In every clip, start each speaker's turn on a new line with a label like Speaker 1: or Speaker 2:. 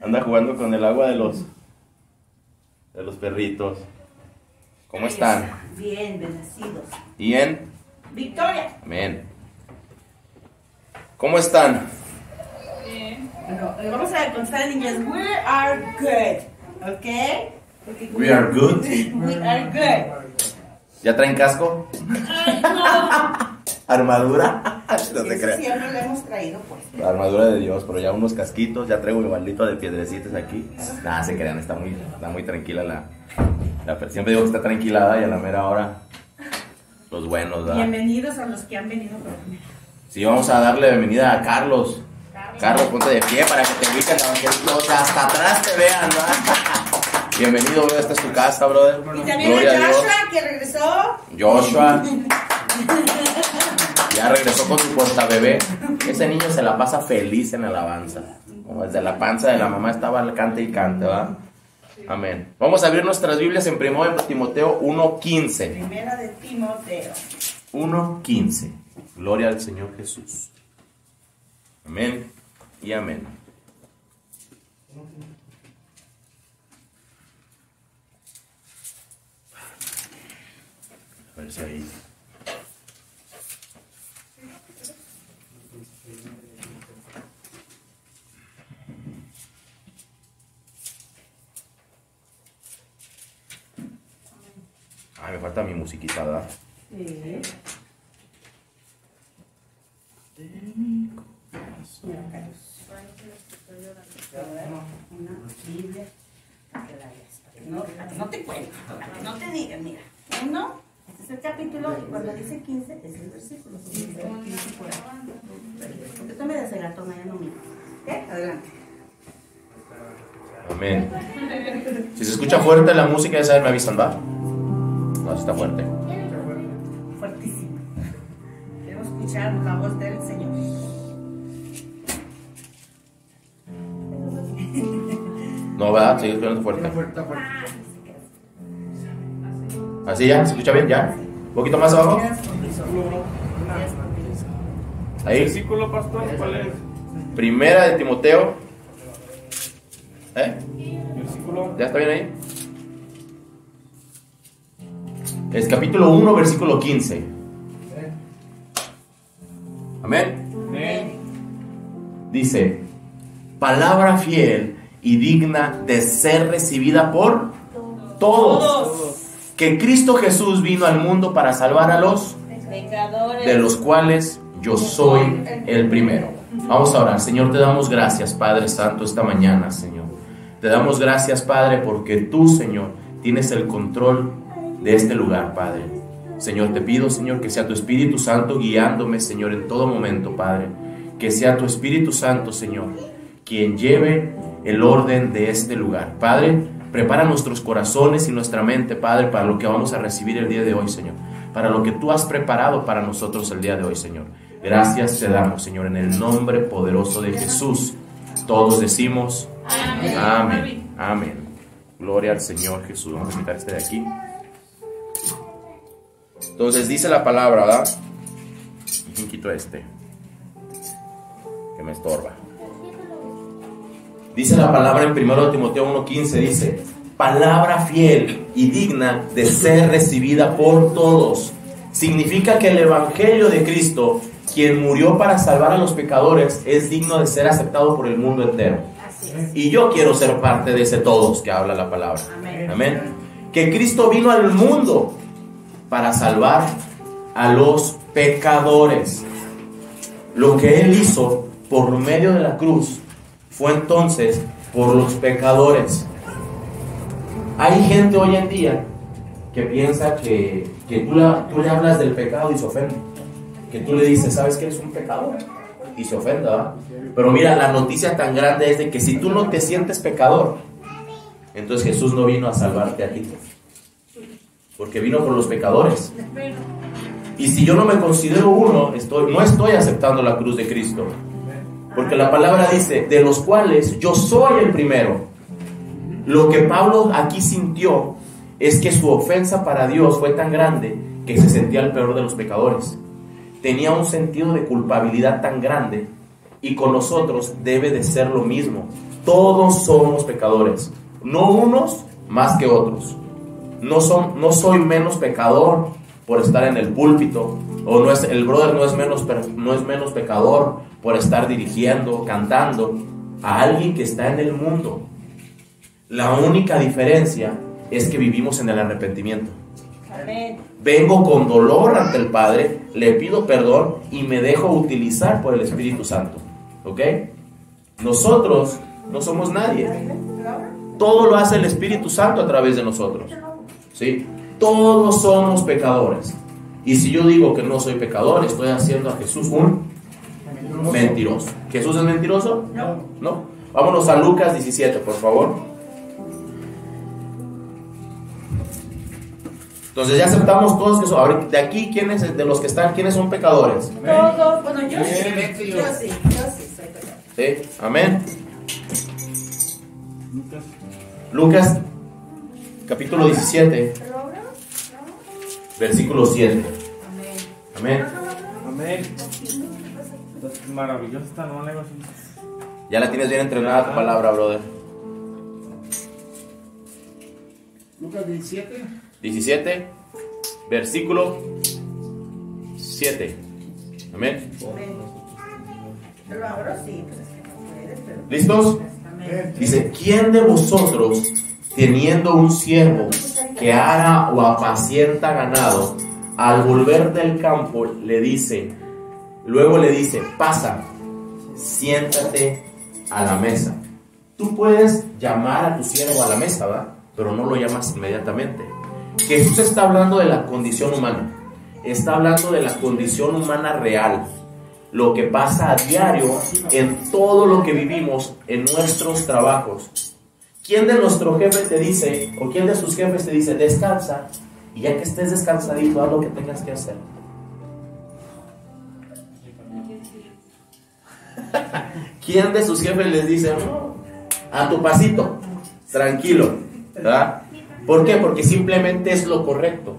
Speaker 1: Anda jugando con el agua de los perritos. ¿Cómo están?
Speaker 2: Bien, bendecidos.
Speaker 1: Bien.
Speaker 2: Victoria.
Speaker 1: Amén. ¿Cómo están?
Speaker 2: Bien. Bueno, vamos a contestar en inglés. We are good. ¿Ok? Porque
Speaker 1: We are good.
Speaker 2: We are good.
Speaker 1: ¿Ya traen casco? ¿Armadura? No te creas.
Speaker 2: Siempre lo hemos traído, pues.
Speaker 1: La armadura de Dios, pero ya unos casquitos, ya traigo mi baldito de piedrecitas aquí. Nada, se crean, está muy tranquila la siempre digo que está tranquilada y a la mera hora los buenos, ¿verdad?
Speaker 2: Bienvenidos a los que han venido por primera.
Speaker 1: Sí, vamos a darle bienvenida a Carlos. Carlos, ponte de pie para que te ubiquen, aunque hasta atrás te vean, ¿verdad? Bienvenido, bro, esta es tu casa, brother.
Speaker 2: Y también
Speaker 1: Gloria
Speaker 2: a
Speaker 1: a Dios.
Speaker 2: Joshua, que regresó.
Speaker 1: Joshua ya regresó con su portabebé. Ese niño se la pasa feliz en alabanza. Como desde la panza de la mamá estaba al cante y cante, ¿verdad? Amén. Vamos a abrir nuestras Biblias en 1 Timoteo 1:15.
Speaker 2: Primera de Timoteo
Speaker 1: 1:15. Gloria al Señor Jesús. Amén y amén. A ver si ahí. Ay, me falta mi musiquita, ¿verdad?
Speaker 2: Sí. Mira, Carlos. Una Biblia para que la leas, para que no te cuento, para que no te digan, mira. Uno, este es el capítulo, y cuando dice 15, es el versículo. Porque tú me das el gato, ya no miro. ¿Ok? Adelante.
Speaker 1: Amén. Si se escucha fuerte la música, ya saben, me avisan, ¿va? No, está fuerte.
Speaker 2: Fuertísimo. Queremos escuchar la voz del Señor.
Speaker 1: No, ¿verdad? Sigue escuchando fuerte. ¿Así ya? ¿Se escucha bien? ¿Ya? ¿Un poquito más abajo? Ahí.
Speaker 3: ¿Versículo, pastor? ¿Cuál es?
Speaker 1: Primera de Timoteo.
Speaker 3: ¿Versículo?
Speaker 1: ¿Ya está bien ahí? Es capítulo 1, versículo 15. Amén.
Speaker 3: Amén.
Speaker 1: Dice: palabra fiel y digna de ser recibida por todos. Que Cristo Jesús vino al mundo para salvar a los
Speaker 2: Pecadores.
Speaker 1: de los cuales yo soy el primero. Vamos a orar. Señor, te damos gracias, Padre Santo, esta mañana, Señor. Te damos gracias, Padre, porque tú, Señor, tienes el control de este lugar, Padre. Señor, te pido, Señor, que sea tu Espíritu Santo guiándome, Señor, en todo momento, Padre. Que sea tu Espíritu Santo, Señor, quien lleve el orden de este lugar. Padre, prepara nuestros corazones y nuestra mente, Padre, para lo que vamos a recibir el día de hoy, Señor. Para lo que tú has preparado para nosotros el día de hoy, Señor. Gracias te damos, Señor, en el nombre poderoso de Jesús. Todos decimos amén. Amén. Amén. Gloria al Señor Jesús. Vamos a quitar este de aquí. Entonces dice la palabra, ¿verdad? ¿Y quién quito este? Que me estorba. Dice la palabra en 1 Timoteo 1:15, dice: palabra fiel y digna de ser recibida por todos. Significa que el Evangelio de Cristo, quien murió para salvar a los pecadores, es digno de ser aceptado por el mundo entero. Y yo quiero ser parte de ese todos que habla la palabra.
Speaker 2: Amén.
Speaker 1: Amén. Que Cristo vino al mundo para salvar a los pecadores. Lo que Él hizo por medio de la cruz fue entonces por los pecadores. Hay gente hoy en día que piensa que tú le hablas del pecado y se ofende. Que tú le dices, ¿sabes que eres un pecador? Y se ofende, ¿verdad? Pero mira, la noticia tan grande es de que si tú no te sientes pecador, entonces Jesús no vino a salvarte a ti, porque vino por los pecadores. Y si yo no me considero uno, no estoy aceptando la cruz de Cristo. Porque la palabra dice, de los cuales yo soy el primero. Lo que Pablo aquí sintió es que su ofensa para Dios fue tan grande que se sentía el peor de los pecadores. Tenía un sentido de culpabilidad tan grande, y con nosotros debe de ser lo mismo. Todos somos pecadores, no unos más que otros. No soy menos pecador por estar en el púlpito, o no es, el brother no es menos pecador por estar dirigiendo, cantando, a alguien que está en el mundo. La única diferencia es que vivimos en el arrepentimiento.
Speaker 2: Amén.
Speaker 1: Vengo con dolor ante el Padre, le pido perdón y me dejo utilizar por el Espíritu Santo. ¿Ok? Nosotros no somos nadie. Todo lo hace el Espíritu Santo a través de nosotros. ¿Sí? Todos somos pecadores. Y si yo digo que no soy pecador, estoy haciendo a Jesús un mentiroso. ¿Jesús es mentiroso?
Speaker 2: No.
Speaker 1: ¿No? Vámonos a Lucas 17, por favor. Entonces ya aceptamos todos que son. Ahorita, de aquí, ¿quiénes de los que están, quiénes son pecadores?
Speaker 2: Todos, bueno, yo sí,
Speaker 3: Amén.
Speaker 2: yo sí soy pecador.
Speaker 1: ¿Sí? Amén.
Speaker 3: Lucas.
Speaker 1: Lucas, capítulo 17, versículo 7. Amén.
Speaker 3: Amén. Es maravillosa esta nueva lengua.
Speaker 1: Ya la tienes bien entrenada tu palabra, brother.
Speaker 3: Lucas 17.
Speaker 1: 17, versículo 7. Amén.
Speaker 2: ¿Lo abro? Sí, pues es que no puedes, pero...
Speaker 1: ¿Listos?
Speaker 2: Amén.
Speaker 1: Dice, ¿quién de vosotros, teniendo un siervo que ara o apacienta ganado, al volver del campo luego le dice, pasa, siéntate a la mesa? Tú puedes llamar a tu siervo a la mesa, ¿verdad? Pero no lo llamas inmediatamente. Jesús está hablando de la condición humana. Está hablando de la condición humana real. Lo que pasa a diario en todo lo que vivimos, en nuestros trabajos. ¿Quién de nuestro jefe te dice, o quién de sus jefes te dice, descansa, y ya que estés descansadito, haz lo que tengas que hacer? ¿Quién de sus jefes les dice, no, a tu pasito, tranquilo, ¿verdad? ¿Por qué? Porque simplemente es lo correcto.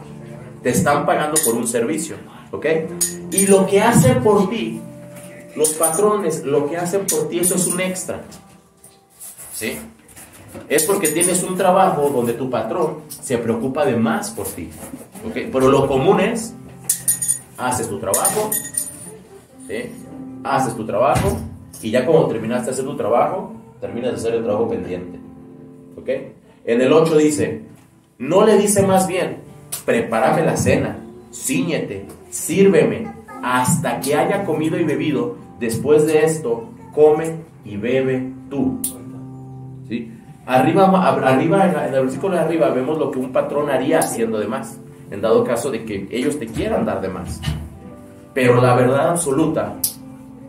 Speaker 1: Te están pagando por un servicio, ¿ok? Y lo que hacen por ti, los patrones, lo que hacen por ti, eso es un extra, ¿sí? Es porque tienes un trabajo donde tu patrón se preocupa de más por ti, ¿ok? Pero lo común es, haces tu trabajo, ¿sí? Haces tu trabajo, y ya cuando terminaste de hacer tu trabajo, terminas de hacer el trabajo pendiente, ¿ok? En el 8 dice, no le dice más bien, prepárame la cena, cíñete, sírveme, hasta que haya comido y bebido. Después de esto, come y bebe tú. ¿Sí? Arriba, en el versículo de arriba, vemos lo que un patrón haría haciendo de más, en dado caso de que ellos te quieran dar de más. Pero la verdad absoluta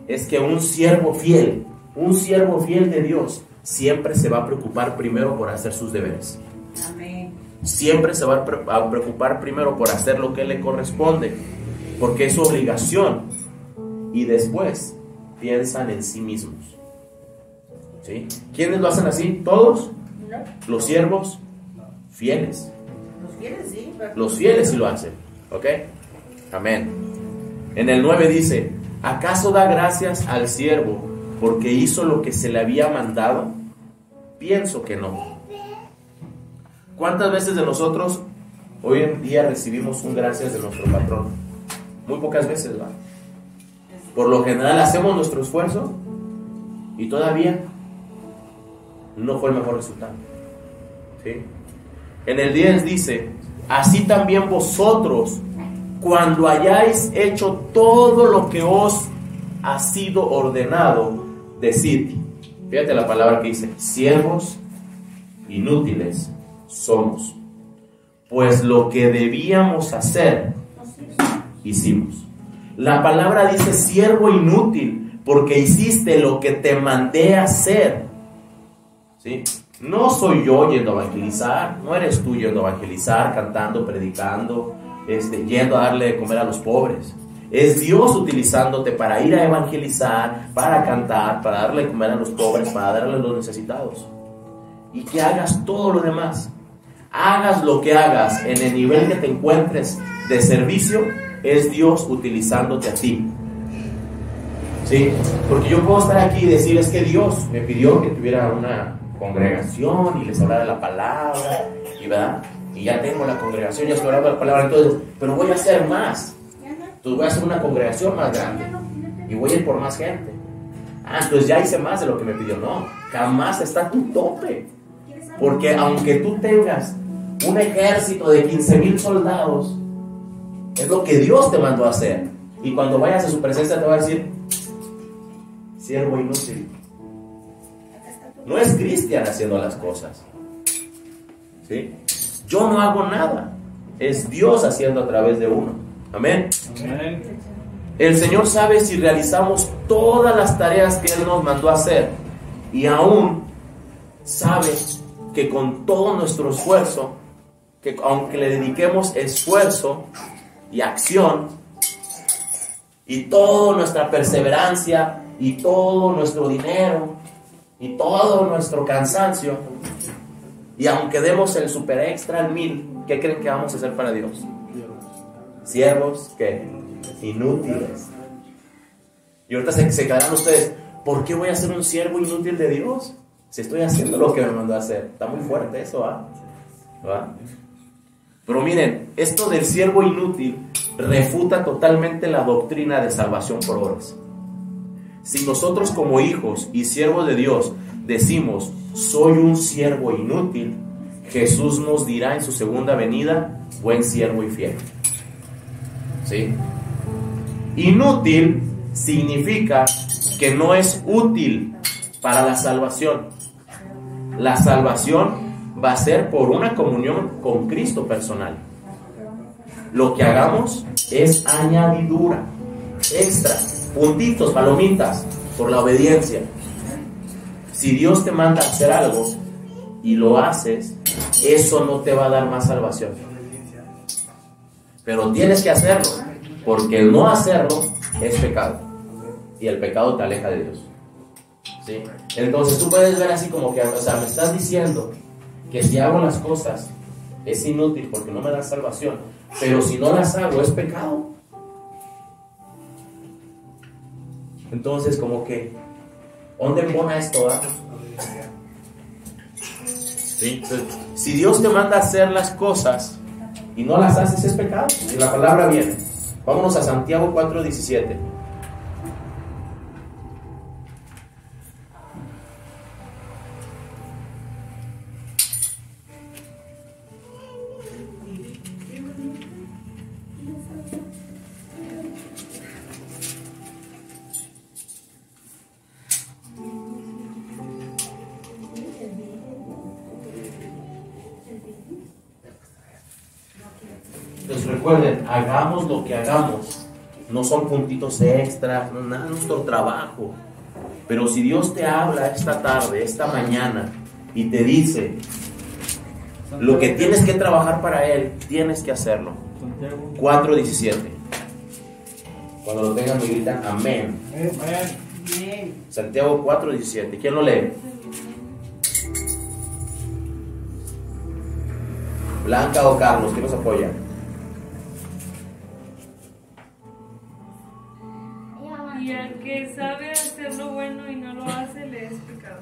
Speaker 1: es que un siervo fiel de Dios, siempre se va a preocupar primero por hacer sus deberes.
Speaker 2: Amén.
Speaker 1: Siempre se va a preocupar primero por hacer lo que le corresponde, porque es su obligación, y después piensan en sí mismos. ¿Sí? ¿Quiénes lo hacen así? ¿Todos?
Speaker 2: No.
Speaker 1: Los siervos fieles.
Speaker 2: Los fieles sí. pero-
Speaker 1: Los fieles sí lo hacen. ¿Ok? Amén. En el 9 dice, ¿acaso da gracias al siervo porque hizo lo que se le había mandado? Pienso que no. ¿Cuántas veces de nosotros hoy en día recibimos un gracias de nuestro patrón? Muy pocas veces, ¿va? Por lo general hacemos nuestro esfuerzo y todavía no fue el mejor resultado. ¿Sí? En el 10 dice, así también vosotros, cuando hayáis hecho todo lo que os ha sido ordenado, decid, fíjate la palabra que dice, siervos inútiles somos, pues lo que debíamos hacer, hicimos. La palabra dice siervo inútil, porque hiciste lo que te mandé hacer. ¿Sí? No soy yo yendo a evangelizar, no eres tú yendo a evangelizar, cantando, predicando, yendo a darle de comer a los pobres. Es Dios utilizándote para ir a evangelizar, para cantar, para darle de comer a los pobres, para darle a los necesitados. Y que hagas todo lo demás. Hagas lo que hagas en el nivel que te encuentres de servicio, es Dios utilizándote a ti. ¿Sí? Porque yo puedo estar aquí y decir, es que Dios me pidió que tuviera una congregación y les hablara la palabra, y ¿verdad? Y ya tengo la congregación, ya estoy hablando la palabra, entonces, pero voy a hacer más. Entonces voy a hacer una congregación más grande y voy a ir por más gente. Ah, entonces ya hice más de lo que me pidió. No, jamás está tu tope. Porque aunque tú tengas un ejército de 15,000 soldados, es lo que Dios te mandó a hacer. Y cuando vayas a su presencia te va a decir, siervo inútil. No es Cristian haciendo las cosas, ¿sí? Yo no hago nada, es Dios haciendo a través de uno. Amén.
Speaker 3: Amén.
Speaker 1: El Señor sabe si realizamos todas las tareas que Él nos mandó a hacer, y aún sabe que con todo nuestro esfuerzo, que aunque le dediquemos esfuerzo y acción y toda nuestra perseverancia y todo nuestro dinero y todo nuestro cansancio, y aunque demos el super extra al 1000, ¿qué creen que vamos a hacer para Dios? Siervos que inútiles. Y ahorita se quedarán ustedes, ¿por qué voy a ser un siervo inútil de Dios? Si estoy haciendo lo que me mandó a hacer. Está muy fuerte eso, ¿va? Pero miren, esto del siervo inútil refuta totalmente la doctrina de salvación por obras. Si nosotros como hijos y siervos de Dios decimos, soy un siervo inútil, Jesús nos dirá en su segunda venida, buen siervo y fiel. ¿Sí? Inútil significa que no es útil para la salvación. La salvación va a ser por una comunión con Cristo personal. Lo que hagamos es añadidura, extra, puntitos, palomitas, por la obediencia. Si Dios te manda a hacer algo y lo haces, eso no te va a dar más salvación. Pero tienes que hacerlo, porque el no hacerlo es pecado. Y el pecado te aleja de Dios. ¿Sí? Entonces tú puedes ver así como que, o sea, me estás diciendo que si hago las cosas es inútil porque no me da salvación, pero si no las hago es pecado. Entonces como que, ¿dónde embona esto? ¿Sí? Entonces, si Dios te manda a hacer las cosas y no las haces es pecado. Y la palabra viene. Vámonos a Santiago 4:17. Entonces recuerden, hagamos lo que hagamos, no son puntitos extras, no nada, nuestro trabajo. Pero si Dios te habla esta tarde, esta mañana, y te dice lo que tienes que trabajar para Él, tienes que hacerlo. 4:17. Cuando lo tengan me gritan amén. Santiago 4:17. ¿Quién lo lee? Blanca o Carlos, ¿quién nos apoya?
Speaker 4: Y al que sabe hacer lo bueno y no lo hace, le es pecado.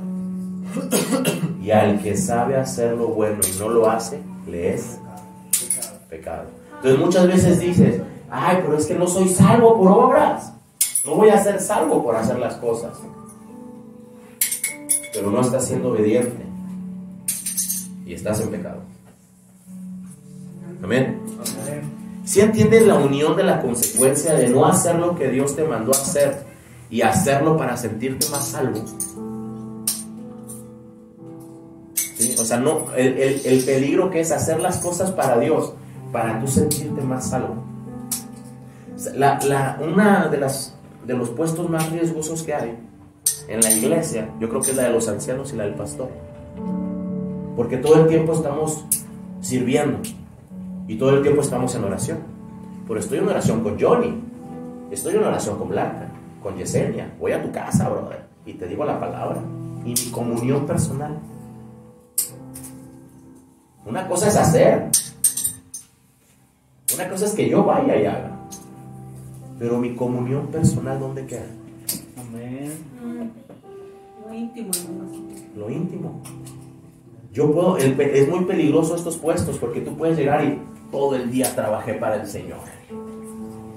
Speaker 1: Y al que sabe hacer lo bueno y no lo hace, le es pecado. Entonces muchas veces dices, ay, pero es que no soy salvo por obras. No voy a ser salvo por hacer las cosas. Pero no estás siendo obediente. Y estás en pecado. Amén. Si entiendes la unión de la consecuencia de no hacer lo que Dios te mandó a hacer y hacerlo para sentirte más salvo. ¿Sí? O sea, no, el peligro que es hacer las cosas para Dios, para tú sentirte más salvo. Una de los puestos más riesgosos que hay en la iglesia, yo creo que es la de los ancianos y la del pastor. Porque todo el tiempo estamos sirviendo. Y todo el tiempo estamos en oración. Pero estoy en oración con Johnny. Estoy en oración con Blanca, con Yesenia. Voy a tu casa, brother, y te digo la palabra. Y mi comunión personal. Una cosa es hacer. Una cosa es que yo vaya y haga. Pero mi comunión personal, ¿dónde queda?
Speaker 3: Amén.
Speaker 2: Lo íntimo, nomás.
Speaker 1: Lo íntimo. Es muy peligroso estos puestos porque tú puedes llegar y todo el día trabajé para el Señor.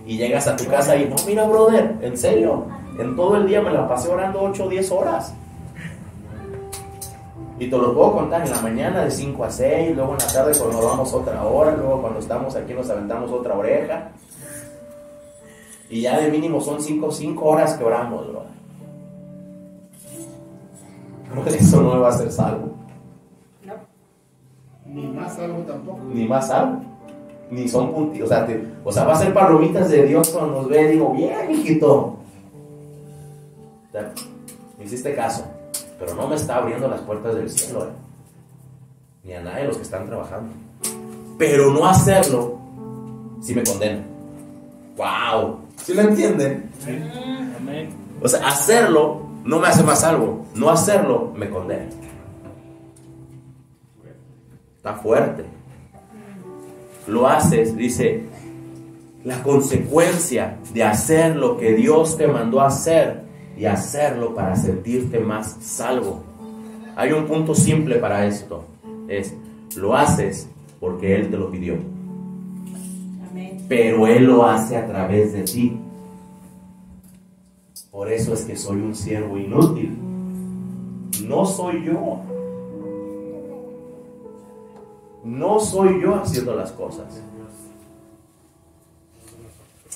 Speaker 1: Y llegas a tu casa y no, mira, brother, en serio, en todo el día me la pasé orando 8 o 10 horas. Y te lo puedo contar en la mañana de 5 a 6, luego en la tarde cuando nos vamos otra hora, luego cuando estamos aquí nos aventamos otra oreja. Y ya de mínimo son 5 horas que oramos, brother. Eso no me va a hacer salvo.
Speaker 2: No.
Speaker 5: Ni más algo tampoco.
Speaker 1: Ni más salvo. Ni son puntitos. O sea, va a ser palomitas de Dios cuando nos ve. Digo, bien, hijito. Me hiciste caso. Pero no me está abriendo las puertas del cielo. Ni a nadie de los que están trabajando. Pero no hacerlo, sí me condena. ¡Wow! ¿Sí lo entienden?
Speaker 3: Amén.
Speaker 1: O sea, hacerlo no me hace más salvo. No hacerlo me condena. Está fuerte. Lo haces, dice, la consecuencia de hacer lo que Dios te mandó a hacer y hacerlo para sentirte más salvo. Hay un punto simple para esto. Es, lo haces porque Él te lo pidió.
Speaker 2: Amén.
Speaker 1: Pero Él lo hace a través de ti. Por eso es que soy un siervo inútil. No soy yo. No soy yo haciendo las cosas.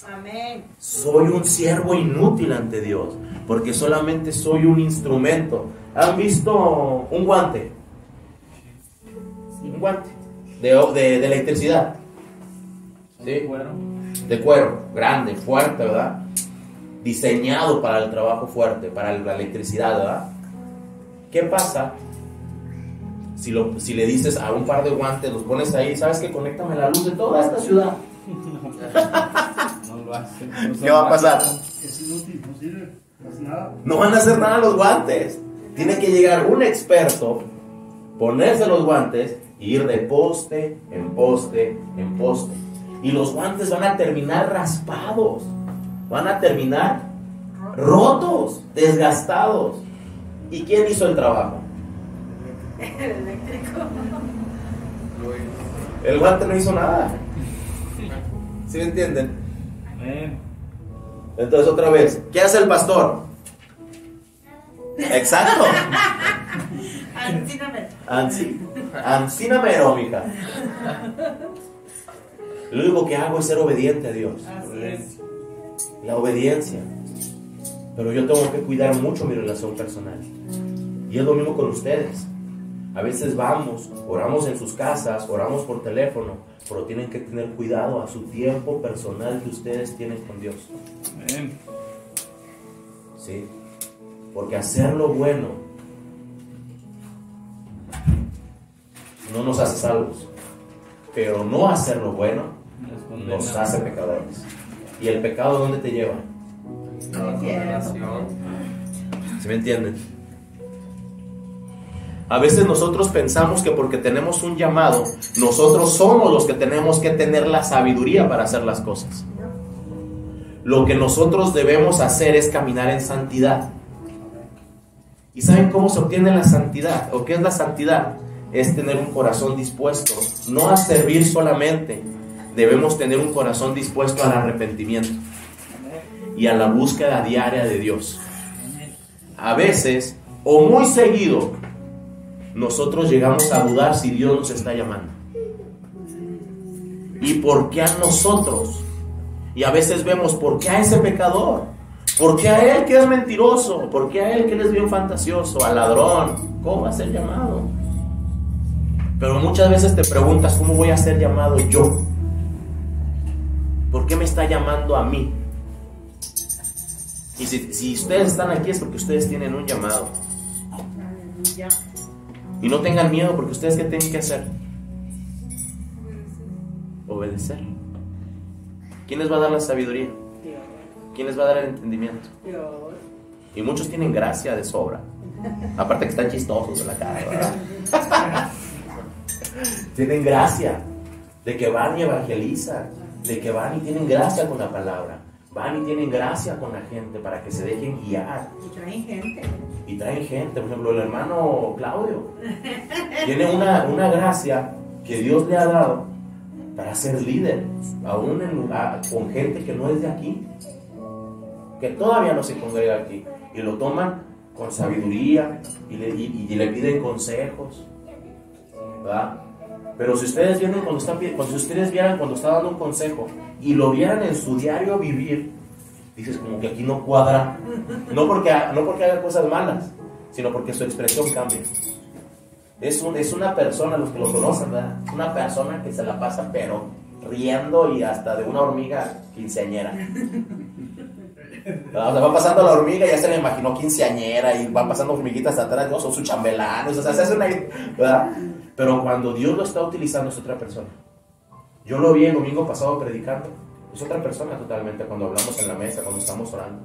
Speaker 2: Amén.
Speaker 1: Soy un siervo inútil ante Dios, porque solamente soy un instrumento. ¿Han visto un guante? Un guante de electricidad. ¿Sí? De cuero, grande, fuerte, ¿verdad? Diseñado para el trabajo fuerte, para la electricidad, ¿verdad? ¿Qué pasa si le dices a un par de guantes, los pones ahí, sabes que conéctame la luz de toda esta ciudad?
Speaker 3: No lo hace.
Speaker 1: ¿Qué va a pasar?
Speaker 5: Es inútil, no sirve, no hace nada.
Speaker 1: No van a hacer nada los guantes. Tiene que llegar un experto, ponerse los guantes y ir de poste en poste en poste. Y los guantes van a terminar raspados, van a terminar rotos, desgastados. ¿Y quién hizo el trabajo?
Speaker 2: El eléctrico.
Speaker 1: El guante no hizo nada. ¿Sí me entienden?
Speaker 3: Amén.
Speaker 1: Entonces otra vez, ¿qué hace el pastor? Exacto. Ancina mero, mija. Lo único que hago es ser obediente a Dios.
Speaker 2: Así es.
Speaker 1: La obediencia. Pero yo tengo que cuidar mucho mi relación personal. Y es lo mismo con ustedes. A veces vamos, oramos en sus casas, oramos por teléfono, pero tienen que tener cuidado a su tiempo personal que ustedes tienen con Dios.
Speaker 3: Amén.
Speaker 1: ¿Sí? Porque hacer lo bueno no nos hace salvos, pero no hacer lo bueno nos hace pecadores. ¿Y el pecado dónde te lleva? ¿Sí me entienden? A veces nosotros pensamos que porque tenemos un llamado, nosotros somos los que tenemos que tener la sabiduría para hacer las cosas. Lo que nosotros debemos hacer es caminar en santidad. ¿Y saben cómo se obtiene la santidad? ¿O qué es la santidad? Es tener un corazón dispuesto, no a servir solamente. Debemos tener un corazón dispuesto al arrepentimiento y a la búsqueda diaria de Dios. A veces, o muy seguido, nosotros llegamos a dudar si Dios nos está llamando. ¿Y por qué a nosotros? Y a veces vemos, ¿por qué a ese pecador? ¿Por qué a él que es mentiroso? ¿Por qué a él que él es bien fantasioso? Al ladrón. ¿Cómo va a ser llamado? Pero muchas veces te preguntas, ¿cómo voy a ser llamado yo? ¿Por qué me está llamando a mí? Y si ustedes están aquí es porque ustedes tienen un llamado.
Speaker 2: Aleluya.
Speaker 1: Y no tengan miedo, porque ustedes ¿qué tienen que hacer? Obedecer. ¿Quién les va a dar la sabiduría?
Speaker 2: Dios.
Speaker 1: ¿Quién les va a dar el entendimiento?
Speaker 2: Dios.
Speaker 1: Y muchos tienen gracia de sobra. Aparte que están chistosos de la cara, ¿verdad? Tienen gracia de que van y evangelizan, de que van y tienen gracia con la palabra. van y tienen gracia con la gente para que se dejen guiar.
Speaker 2: Y traen gente.
Speaker 1: Y traen gente, por ejemplo, el hermano Claudio tiene una gracia que Dios le ha dado para ser líder, aún en lugar, con gente que no es de aquí, que todavía no se congrega aquí, y lo toman con sabiduría y le piden consejos, ¿verdad? Pero si ustedes vieran cuando está dando un consejo y lo vieran en su diario vivir, dices como que aquí no cuadra, no porque haga cosas malas, sino porque su expresión cambia. Es una persona, los que lo conocen, ¿verdad? Es una persona que se la pasa pero riendo y hasta de una hormiga quinceañera. O sea, va pasando la hormiga y ya se le imaginó quinceañera y van pasando hormiguitas atrás, ¿no? Son su chambelán, o sea, se hace una, ¿verdad? Pero cuando Dios lo está utilizando es otra persona. Yo lo vi el domingo pasado predicando, es otra persona totalmente cuando hablamos en la mesa, cuando estamos orando.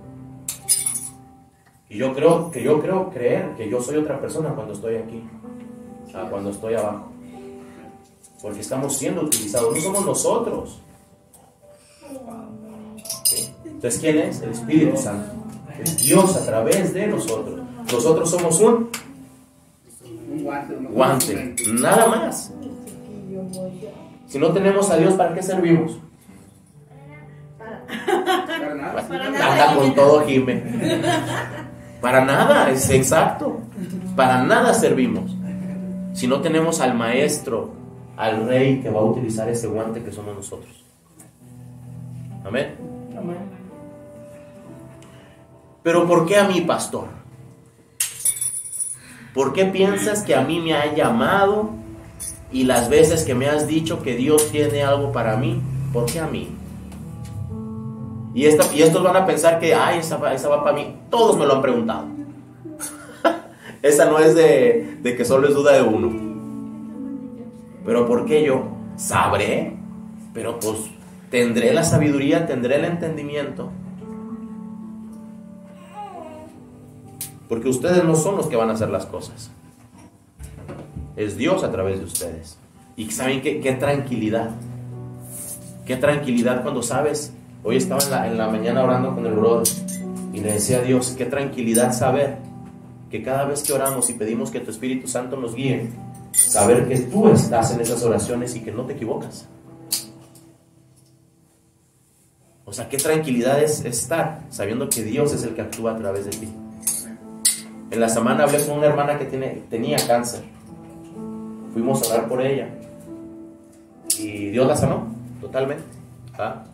Speaker 1: Y yo creo creer que yo soy otra persona cuando estoy aquí, cuando estoy abajo. Porque estamos siendo utilizados, no somos nosotros. ¿Sí? Entonces, ¿quién es? El Espíritu Santo. Es Dios a través de nosotros. Nosotros somos un guante, nada más. Si no tenemos a Dios, ¿para qué servimos? Anda con todo, Jimé. Para nada, es exacto. Para nada servimos. Si no tenemos al Maestro, al Rey que va a utilizar ese guante que somos nosotros. Amén. Pero ¿por qué a mí, pastor? ¿Por qué piensas que a mí me ha llamado y las veces que me has dicho que Dios tiene algo para mí? ¿Por qué a mí? Y estos van a pensar que esa va para mí. Todos me lo han preguntado. Esa no es de que solo es duda de uno. Pero ¿por qué yo? Sabré, pero pues tendré la sabiduría, tendré el entendimiento. Porque ustedes no son los que van a hacer las cosas. Es Dios a través de ustedes. Y ¿saben qué tranquilidad? Qué tranquilidad cuando sabes. Hoy estaba en la mañana orando con el brother y le decía a Dios, qué tranquilidad saber que cada vez que oramos y pedimos que tu Espíritu Santo nos guíe, saber que tú estás en esas oraciones y que no te equivocas. O sea, qué tranquilidad es estar sabiendo que Dios es el que actúa a través de ti. En la semana hablé con una hermana que tenía cáncer. Fuimos a orar por ella y Dios la sanó totalmente, ¿verdad?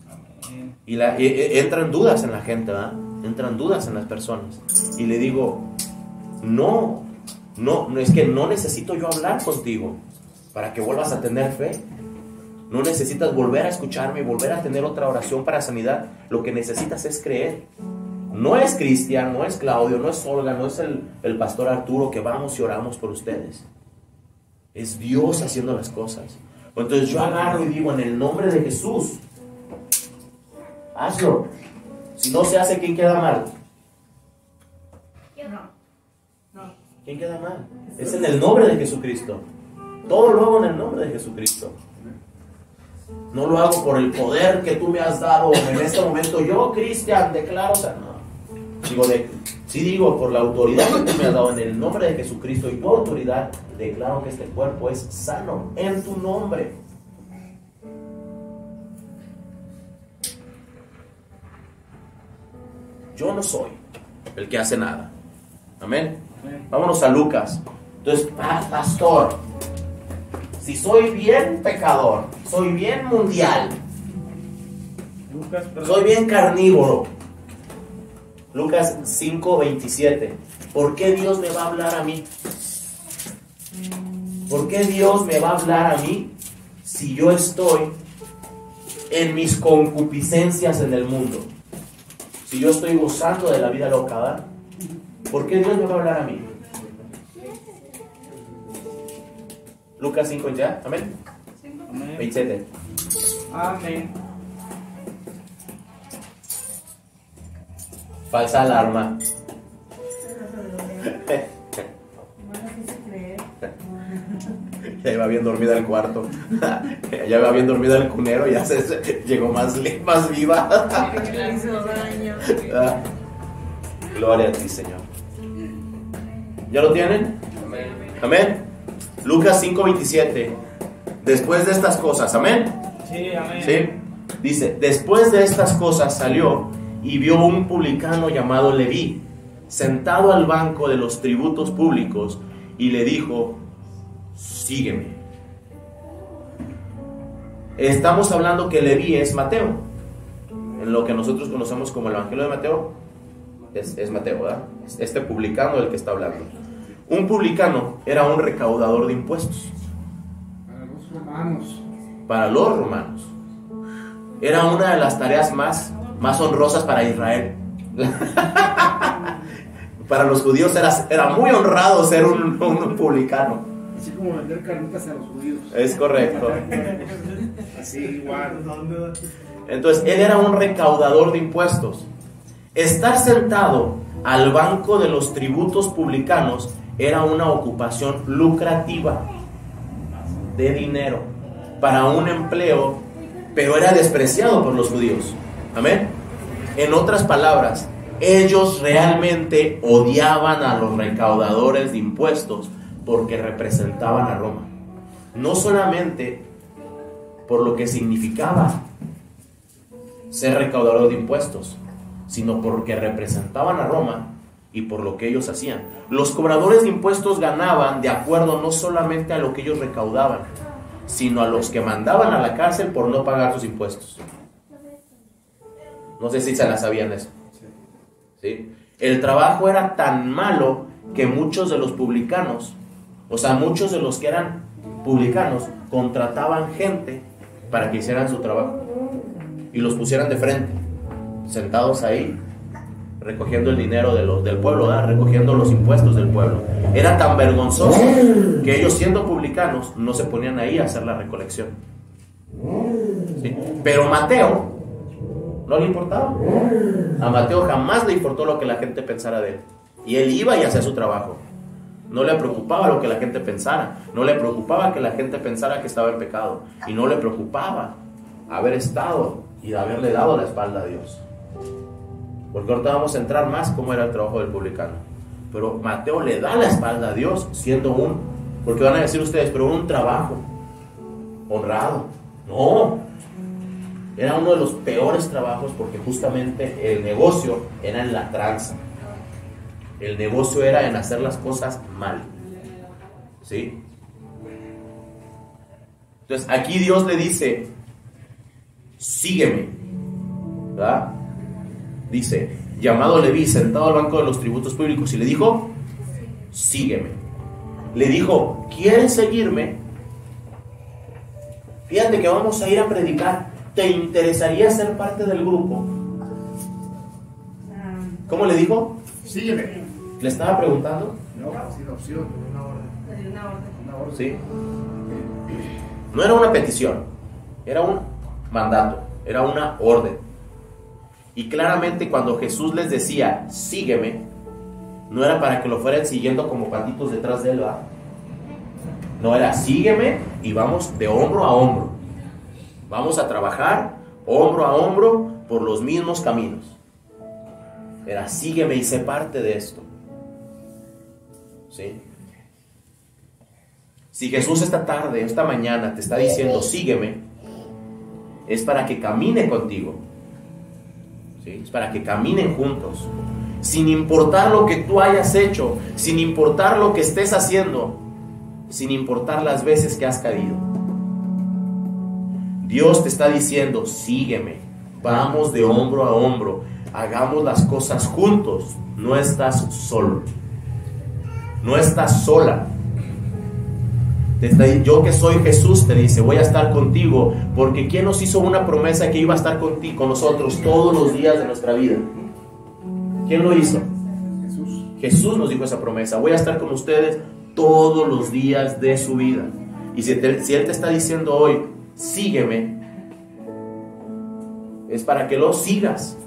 Speaker 1: Y entran dudas en la gente, ¿verdad? Entran dudas en las personas. Y le digo, no, es que no necesito yo hablar contigo para que vuelvas a tener fe. No necesitas volver a escucharme y volver a tener otra oración para sanidad. Lo que necesitas es creer. No es Cristian, no es Claudio, no es Olga, no es el pastor Arturo que vamos y oramos por ustedes. Es Dios haciendo las cosas. Entonces yo agarro y digo, en el nombre de Jesús, hazlo. Si no se hace, ¿quién queda mal? ¿Quién queda mal? Es en el nombre de Jesucristo. Todo lo hago en el nombre de Jesucristo. No lo hago por el poder que tú me has dado en este momento. Yo, Cristian, declaro, o sea, no. Digo por la autoridad que tú me has dado en el nombre de Jesucristo y tu autoridad, declaro que este cuerpo es sano en tu nombre. Yo no soy el que hace nada. Amén. Vámonos a Lucas. Entonces, pastor, si soy bien pecador, soy bien mundial, soy bien carnívoro. Lucas 5:27. ¿Por qué Dios me va a hablar a mí? ¿Por qué Dios me va a hablar a mí si yo estoy en mis concupiscencias en el mundo? Si yo estoy gozando de la vida loca, ¿verdad? ¿Por qué Dios me va a hablar a mí? Lucas 5 ya, amén. 27.
Speaker 3: Amén.
Speaker 1: Falsa alarma. Ya iba bien dormida el cuarto. Ya iba bien dormida el cunero. Ya llegó más viva.
Speaker 4: Le hizo daño.
Speaker 1: Gloria a ti, Señor. ¿Ya lo tienen? Amén. Lucas 5:27. Después de estas cosas, amén.
Speaker 3: Sí, amén.
Speaker 1: ¿Sí? Dice, después de estas cosas salió y vio un publicano llamado Leví sentado al banco de los tributos públicos y le dijo, sígueme. Estamos hablando que Leví es Mateo. En lo que nosotros conocemos como el Evangelio de Mateo, es Mateo, ¿verdad? Este publicano del que está hablando. Un publicano era un recaudador de impuestos.
Speaker 5: Para los romanos.
Speaker 1: Para los romanos. Era una de las tareas más honrosas para Israel. Para los judíos era muy honrado ser un publicano.
Speaker 5: Así como vender carnitas a los judíos.
Speaker 1: Es correcto.
Speaker 5: Así igual.
Speaker 1: Entonces, él era un recaudador de impuestos. Estar sentado al banco de los tributos publicanos era una ocupación lucrativa de dinero para un empleo, pero era despreciado por los judíos. Amén. En otras palabras, ellos realmente odiaban a los recaudadores de impuestos porque representaban a Roma. No solamente por lo que significaba ser recaudador de impuestos, sino porque representaban a Roma y por lo que ellos hacían. Los cobradores de impuestos ganaban de acuerdo no solamente a lo que ellos recaudaban, sino a los que mandaban a la cárcel por no pagar sus impuestos. No sé si se la sabían eso. ¿Sí? El trabajo era tan malo que muchos de los publicanos, o sea, muchos de los que eran publicanos, contrataban gente para que hicieran su trabajo y los pusieran de frente, sentados ahí, recogiendo el dinero del pueblo, ¿verdad? Recogiendo los impuestos del pueblo. Era tan vergonzoso que ellos, siendo publicanos, no se ponían ahí a hacer la recolección. ¿Sí? Pero Mateo no le importaba. A Mateo jamás le importó lo que la gente pensara de él. Y él iba y hacía su trabajo. No le preocupaba lo que la gente pensara. No le preocupaba que la gente pensara que estaba en pecado. Y no le preocupaba haber estado y haberle dado la espalda a Dios. Porque ahorita vamos a entrar más cómo era el trabajo del publicano. Pero Mateo le da la espalda a Dios siendo porque van a decir ustedes, pero un trabajo honrado. No. Era uno de los peores trabajos porque justamente el negocio era en la tranza. El negocio era en hacer las cosas mal. ¿Sí? Entonces aquí Dios le dice, sígueme. ¿Verdad? Dice, llamado Leví, sentado al banco de los tributos públicos, y le dijo, sígueme. Le dijo, ¿quieres seguirme? Fíjate que vamos a ir a predicar. ¿Te interesaría ser parte del grupo? ¿Cómo le dijo?
Speaker 5: Sígueme.
Speaker 1: ¿Le estaba preguntando?
Speaker 5: No, sin opción. Una orden.
Speaker 1: Sí. No era una petición, era un mandato, era una orden. Y claramente cuando Jesús les decía, sígueme, no era para que lo fueran siguiendo como patitos detrás de él, ¿verdad? No, era sígueme y vamos de hombro a hombro. Vamos a trabajar hombro a hombro por los mismos caminos. Era sígueme y sé parte de esto. ¿Sí? Si Jesús esta tarde, esta mañana te está diciendo sígueme, es para que camine contigo. ¿Sí? Es para que caminen juntos. Sin importar lo que tú hayas hecho, sin importar lo que estés haciendo, sin importar las veces que has caído. Dios te está diciendo, sígueme, vamos de hombro a hombro, hagamos las cosas juntos. No estás solo, no estás sola. Yo que soy Jesús, te dice, voy a estar contigo, porque ¿quién nos hizo una promesa que iba a estar contigo, con nosotros todos los días de nuestra vida? ¿Quién lo hizo?
Speaker 5: Jesús.
Speaker 1: Jesús nos dijo esa promesa, voy a estar con ustedes todos los días de su vida. Y si Él te está diciendo hoy, sígueme, es para que lo sigas,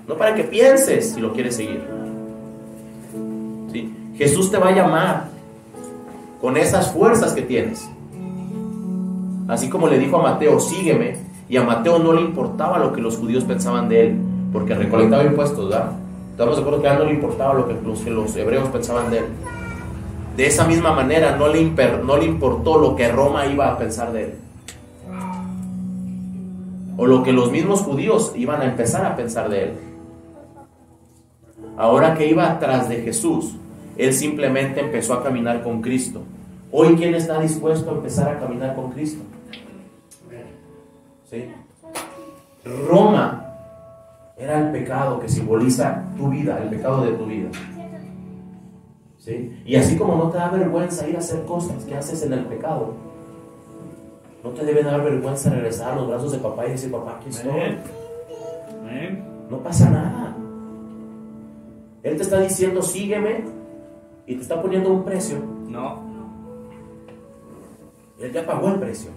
Speaker 1: no para que pienses si lo quieres seguir. ¿Sí? Jesús te va a llamar con esas fuerzas que tienes. Así como le dijo a Mateo, sígueme, y a Mateo no le importaba lo que los judíos pensaban de él, porque recolectaba impuestos, ¿verdad? Estamos de acuerdo que a él no le importaba lo que los hebreos pensaban de él. De esa misma manera no le importó lo que Roma iba a pensar de él, o lo que los mismos judíos iban a empezar a pensar de él. Ahora que iba atrás de Jesús, él simplemente empezó a caminar con Cristo. Hoy, ¿quién está dispuesto a empezar a caminar con Cristo? ¿Sí? Roma era el pecado que simboliza tu vida, el pecado de tu vida. ¿Sí? Y así como no te da vergüenza ir a hacer cosas que haces en el pecado, no te debe dar vergüenza regresar a los brazos de papá y decir, papá, aquí estoy. No pasa nada. Él te está diciendo, sígueme, y te está poniendo un precio.
Speaker 3: No.
Speaker 1: Él ya pagó el precio.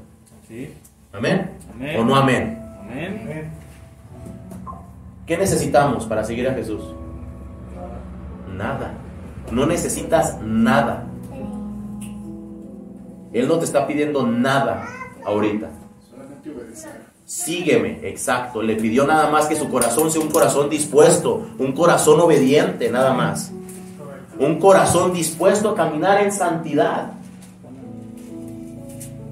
Speaker 3: Sí.
Speaker 1: ¿Amén?
Speaker 3: Amén.
Speaker 1: ¿O no amén?
Speaker 3: Amén.
Speaker 1: ¿Qué necesitamos para seguir a Jesús? Nada. No necesitas nada. Él no te está pidiendo nada ahorita.
Speaker 5: Solamente obedecer.
Speaker 1: Sígueme, exacto. Le pidió nada más que su corazón sea un corazón dispuesto, un corazón obediente, nada más. Un corazón dispuesto a caminar en santidad.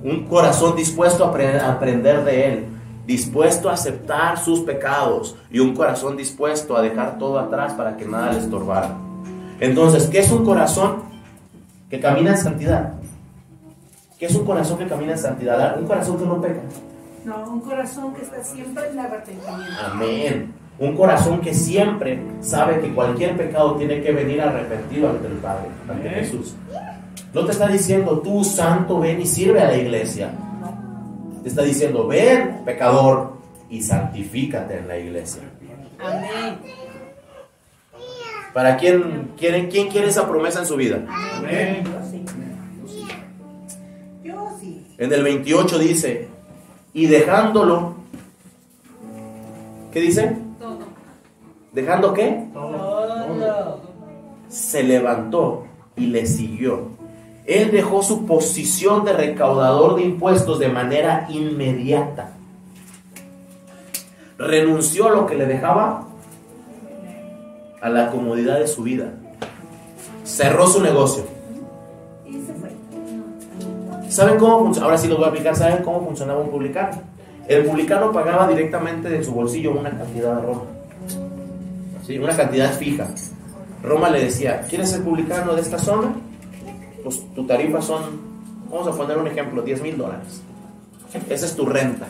Speaker 1: Un corazón dispuesto a aprender de Él, dispuesto a aceptar sus pecados, y un corazón dispuesto a dejar todo atrás para que nada le estorbara. Entonces, ¿qué es un corazón que camina en santidad? ¿Qué es un corazón que camina en santidad? Un corazón que no peca.
Speaker 2: No, un corazón que está siempre en arrepentimiento.
Speaker 1: Amén. Un corazón que siempre sabe que cualquier pecado tiene que venir arrepentido ante el Padre, ante Jesús. No te está diciendo, tú santo, ven y sirve a la iglesia. Te está diciendo, ven, pecador, y santifícate en la iglesia.
Speaker 2: Amén.
Speaker 1: ¿Para quién quiere esa promesa en su vida?
Speaker 3: Amén.
Speaker 2: Yo sí.
Speaker 1: En el 28 dice, y dejándolo, ¿qué dice?
Speaker 4: Todo.
Speaker 1: ¿Dejando qué?
Speaker 2: Todo.
Speaker 1: Se levantó y le siguió. Él dejó su posición de recaudador de impuestos de manera inmediata. Renunció a lo que le dejaba a la comodidad de su vida. Cerró su negocio.
Speaker 2: Y se fue.
Speaker 1: ¿Saben cómo funcionaba? Ahora sí lo voy a aplicar. ¿Saben cómo funcionaba un publicano? El publicano pagaba directamente de su bolsillo una cantidad a Roma. ¿Sí? Una cantidad fija. Roma le decía, ¿quieres ser publicano de esta zona? Pues tu tarifa son, vamos a poner un ejemplo, $10,000. Esa es tu renta.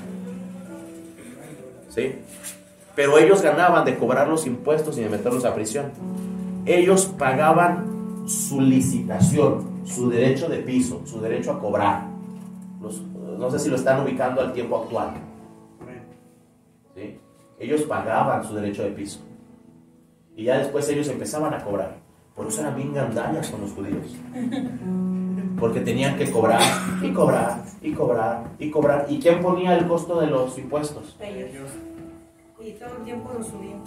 Speaker 1: ¿Sí? Pero ellos ganaban de cobrar los impuestos y de meterlos a prisión. Ellos pagaban su licitación, su derecho de piso, su derecho a cobrar. No sé si lo están ubicando al tiempo actual. ¿Sí? Ellos pagaban su derecho de piso. Y ya después ellos empezaban a cobrar. Por eso eran bien gandallas con los judíos. Porque tenían que cobrar, y cobrar, y cobrar, y cobrar. ¿Y quién ponía el costo de los impuestos?
Speaker 2: Ellos. Y todo el tiempo lo subían.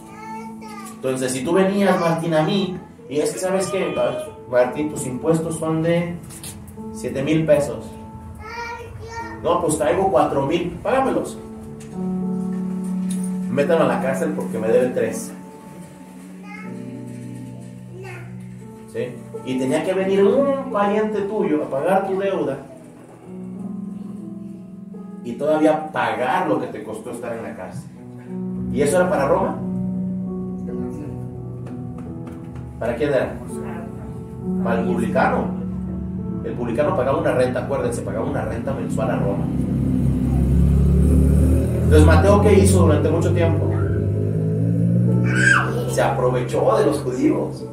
Speaker 1: Entonces, si tú venías, Martín, a mí, y es que, ¿sabes qué? Martín, tus impuestos son de 7,000 pesos. No, pues traigo 4,000, págamelos. Métanlo a la cárcel porque me debe 3. ¿Sí? Y tenía que venir un pariente tuyo a pagar tu deuda y todavía pagar lo que te costó estar en la cárcel. ¿Y eso era para Roma? ¿Para quién era? Para el publicano. El publicano pagaba una renta, acuérdense, pagaba una renta mensual a Roma. Entonces Mateo, ¿qué hizo durante mucho tiempo? Se aprovechó de los judíos.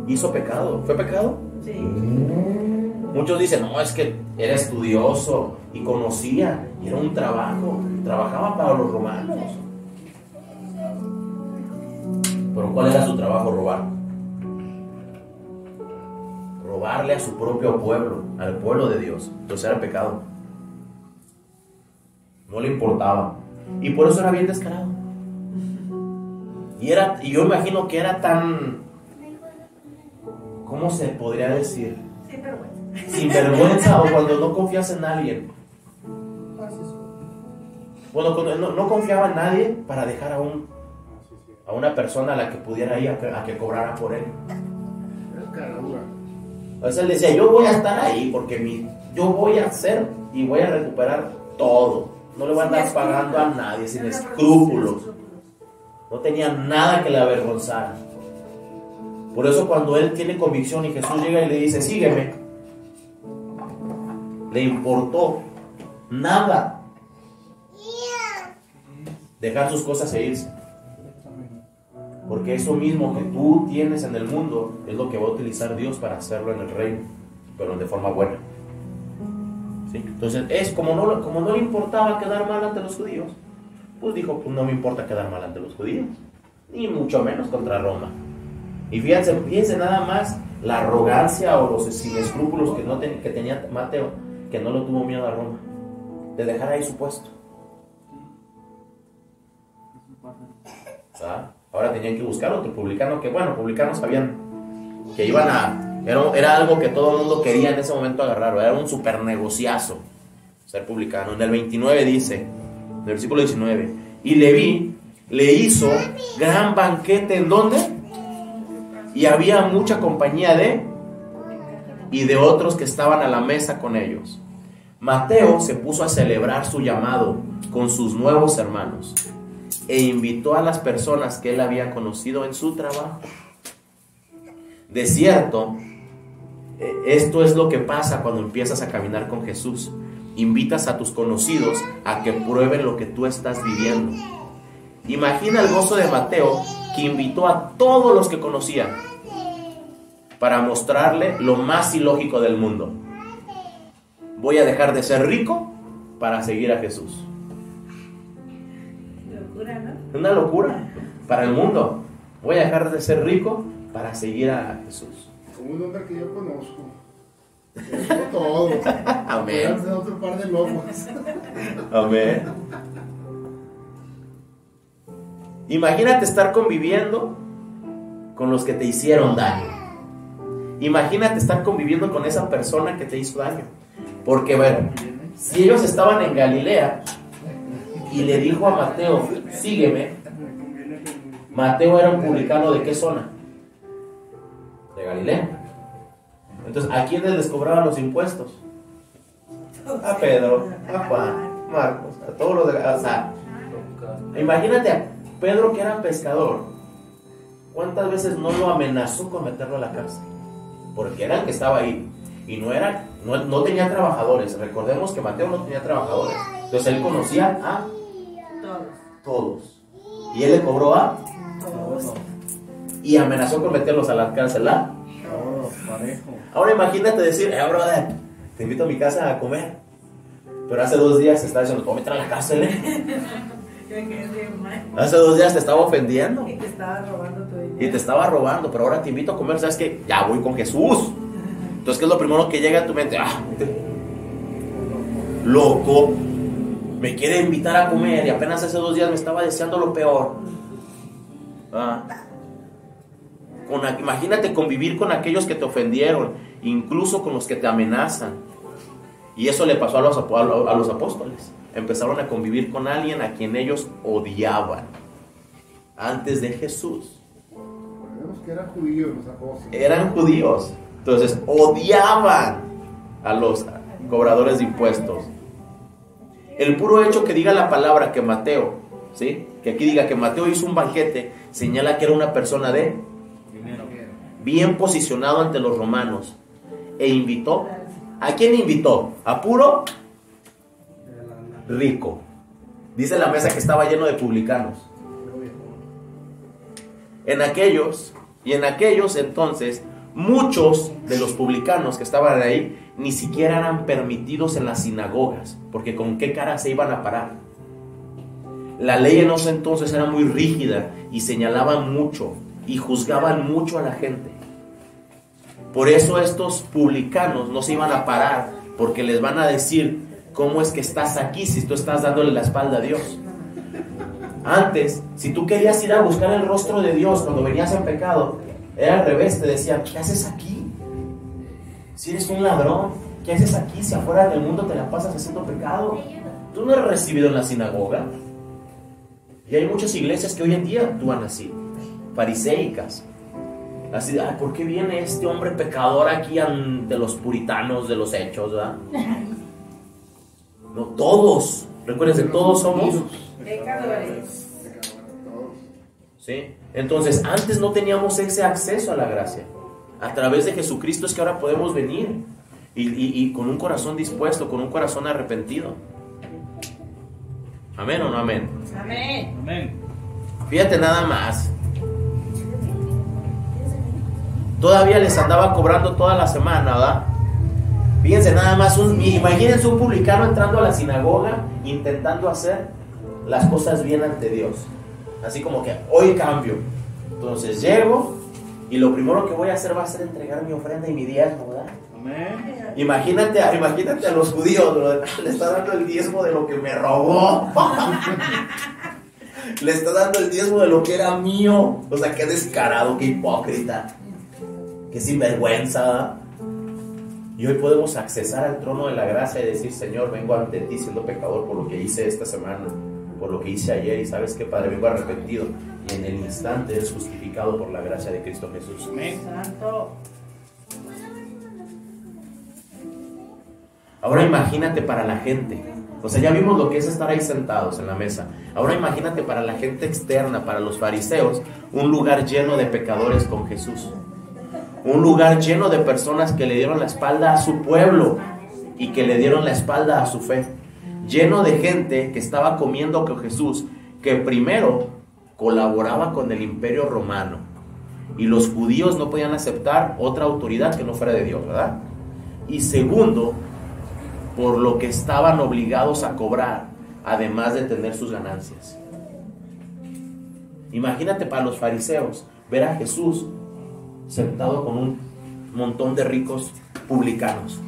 Speaker 1: Hizo pecado. ¿Fue pecado?
Speaker 2: Sí.
Speaker 1: Muchos dicen, no, es que era estudioso y conocía, y era un trabajo, trabajaba para los romanos. Pero ¿cuál era su trabajo? Robar. Robarle a su propio pueblo, al pueblo de Dios. Entonces era pecado. No le importaba. Y por eso era bien descarado. Y yo imagino que era tan, ¿cómo se podría decir?
Speaker 2: Sin vergüenza.
Speaker 1: Sin vergüenza, o cuando no confías en alguien. Bueno, cuando no confiaba en nadie para dejar a una persona a la que pudiera ir a que cobrara por él. Entonces él decía, yo voy a estar ahí porque yo voy a hacer y voy a recuperar todo. No le voy a andar pagando a nadie, sin escrúpulos. No tenía nada que le avergonzara. Por eso cuando él tiene convicción y Jesús llega y le dice, sígueme, le importó nada dejar sus cosas e irse. Porque eso mismo que tú tienes en el mundo es lo que va a utilizar Dios para hacerlo en el reino, pero de forma buena. ¿Sí? Entonces, como no le importaba quedar mal ante los judíos, pues dijo, pues no me importa quedar mal ante los judíos, ni mucho menos contra Roma. Y fíjense nada más la arrogancia o los sin escrúpulos que tenía Mateo, que no lo tuvo miedo a Roma, de dejar ahí su puesto. ¿Sabes? Ahora tenían que buscar otro publicano, que bueno, publicanos sabían que iban era algo que todo el mundo quería en ese momento agarrar, era un super negociazo ser publicano. En el 29 dice, en el versículo 19, y Leví le hizo gran banquete, ¿en dónde? Y había mucha compañía de otros que estaban a la mesa con ellos. Mateo se puso a celebrar su llamado con sus nuevos hermanos e invitó a las personas que él había conocido en su trabajo. De cierto, esto es lo que pasa cuando empiezas a caminar con Jesús. Invitas a tus conocidos a que prueben lo que tú estás viviendo. Imagina el gozo de Mateo, que invitó a todos los que conocía para mostrarle lo más ilógico del mundo. Voy a dejar de ser rico para seguir a Jesús.
Speaker 2: Locura, ¿no?
Speaker 1: Una locura para el mundo. Voy a dejar de ser rico para seguir a Jesús.
Speaker 5: Como un hombre que yo conozco. Conozco todo.
Speaker 1: Amén.
Speaker 5: Voy a otro par de locos.
Speaker 1: Amén. Imagínate estar conviviendo con los que te hicieron daño. Imagínate estar conviviendo con esa persona que te hizo daño. Porque bueno, si ellos estaban en Galilea y le dijo a Mateo, sígueme. Mateo era un publicano ¿de qué zona? De Galilea. Entonces, ¿a quiénes les cobraban los impuestos? A Pedro, a Juan, Marcos, a todos los de... O sea, imagínate a Pedro, que era pescador. ¿Cuántas veces no lo amenazó con meterlo a la cárcel? Porque era el que estaba ahí. Y no tenía trabajadores. Recordemos que Mateo no tenía trabajadores. Entonces él conocía a todos. Y él le cobró a todos. Y amenazó con meterlos a la cárcel. Ahora imagínate decir, brother, te invito a mi casa a comer. Pero hace 2 días te estaba diciendo, te voy a meter a la cárcel, Hace 2 días te estaba ofendiendo.
Speaker 2: Y te estaba robando tu dinero.
Speaker 1: Y te estaba robando, pero ahora te invito a comer. ¿Sabes qué? Ya voy con Jesús. Entonces, ¿qué es lo primero que llega a tu mente? Loco, me quiere invitar a comer y apenas hace 2 días me estaba deseando lo peor. Imagínate convivir con aquellos que te ofendieron, incluso con los que te amenazan. Y eso le pasó a los apóstoles. Empezaron a convivir con alguien a quien ellos odiaban antes de Jesús.
Speaker 5: Recordemos que eran judíos los apóstoles.
Speaker 1: Eran judíos. Entonces odiaban a los cobradores de impuestos. El puro hecho que diga la palabra que Mateo, ¿sí? Que aquí diga que Mateo hizo un banquete, señala que era una persona bien posicionado ante los romanos. E invitó. ¿A quién invitó? A puro rico. Dice la mesa que estaba lleno de publicanos. En aquellos entonces, muchos de los publicanos que estaban ahí ni siquiera eran permitidos en las sinagogas, porque con qué cara se iban a parar. La ley en ese entonces era muy rígida y señalaban mucho y juzgaban mucho a la gente. Por eso estos publicanos no se iban a parar, porque les van a decir, ¿cómo es que estás aquí si tú estás dándole la espalda a Dios? Antes, si tú querías ir a buscar el rostro de Dios cuando venías en pecado, era al revés, te decían, ¿qué haces aquí? Si eres un ladrón, ¿qué haces aquí si afuera del mundo te la pasas haciendo pecado? Tú no eres recibido en la sinagoga. Y hay muchas iglesias que hoy en día actúan así, fariseicas. Así, ¿por qué viene este hombre pecador aquí ante los puritanos de los hechos, verdad? No, todos, recuérdense, todos somos
Speaker 2: Pecadores.
Speaker 1: ¿sí? Entonces, antes no teníamos ese acceso a la gracia. A través de Jesucristo es que ahora podemos venir y con un corazón dispuesto, con un corazón arrepentido. ¿Amén o no amén?
Speaker 2: Amén.
Speaker 3: Amén.
Speaker 1: Fíjate nada más. Todavía les andaba cobrando toda la semana, ¿verdad? Fíjense nada más, imagínense un publicano entrando a la sinagoga intentando hacer las cosas bien ante Dios. Así como que hoy cambio. Entonces llego y lo primero que voy a hacer va a ser entregar mi ofrenda y mi diezmo, ¿verdad?
Speaker 3: Amén.
Speaker 1: Imagínate a los judíos, bro, le está dando el diezmo de lo que me robó. Le está dando el diezmo de lo que era mío. O sea, qué descarado, qué hipócrita, qué sinvergüenza, ¿verdad? Y hoy podemos accesar al trono de la gracia y decir: Señor, vengo ante ti siendo pecador por lo que hice esta semana, por lo que hice ayer, y sabes que, Padre, vengo arrepentido, y en el instante eres justificado por la gracia de Cristo Jesús.
Speaker 3: Amén.
Speaker 2: Santo.
Speaker 1: Ahora imagínate para la gente, o sea, ya vimos lo que es estar ahí sentados en la mesa. Ahora imagínate para la gente externa, para los fariseos, un lugar lleno de pecadores con Jesús. Un lugar lleno de personas que le dieron la espalda a su pueblo y que le dieron la espalda a su fe. Lleno de gente que estaba comiendo con Jesús, que primero colaboraba con el imperio romano. Y los judíos no podían aceptar otra autoridad que no fuera de Dios, ¿verdad? Y segundo, por lo que estaban obligados a cobrar, además de tener sus ganancias. Imagínate para los fariseos ver a Jesús sentado con un montón de ricos publicanos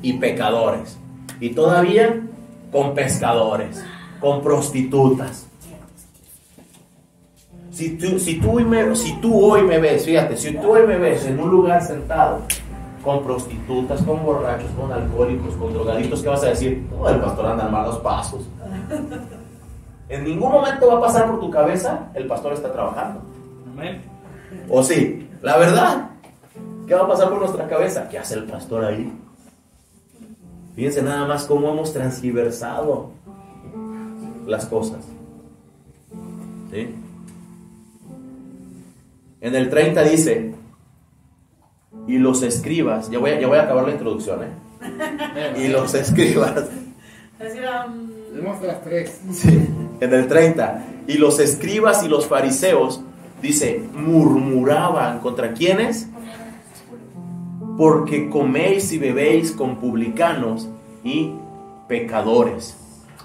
Speaker 1: y pecadores, y todavía con pescadores, con prostitutas. Si tú hoy me ves, fíjate, si tú hoy me ves en un lugar sentado con prostitutas, con borrachos, con alcohólicos, con drogadictos, ¿qué vas a decir? Oh, el pastor anda en malos pasos. En ningún momento va a pasar por tu cabeza: el pastor está trabajando.
Speaker 3: Amén.
Speaker 1: ¿O sí? La verdad, ¿qué va a pasar por nuestra cabeza? ¿Qué hace el pastor ahí? Fíjense nada más cómo hemos transgiversado las cosas. ¿Sí? En el 30 dice: y los escribas, ya voy a acabar la introducción, y los escribas.
Speaker 5: Tenemos las tres.
Speaker 1: Sí, en el 30, y los escribas y los fariseos, dice, murmuraban contra ¿quiénes? Porque coméis y bebéis con publicanos y pecadores.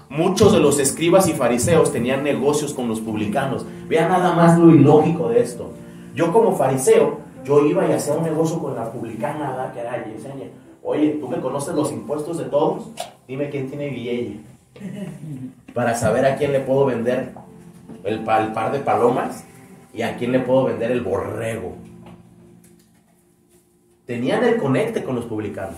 Speaker 1: Muchos de los escribas y fariseos tenían negocios con los publicanos. Vean nada más lo ilógico de esto. Yo como fariseo, yo iba y hacía un negocio con la publicana, ¿verdad? Que era Yesenia. Oye, ¿tú me conoces los impuestos de todos? Dime quién tiene billete, para saber a quién le puedo vender el par de palomas y a quién le puedo vender el borrego. Tenían el conecte con los publicanos,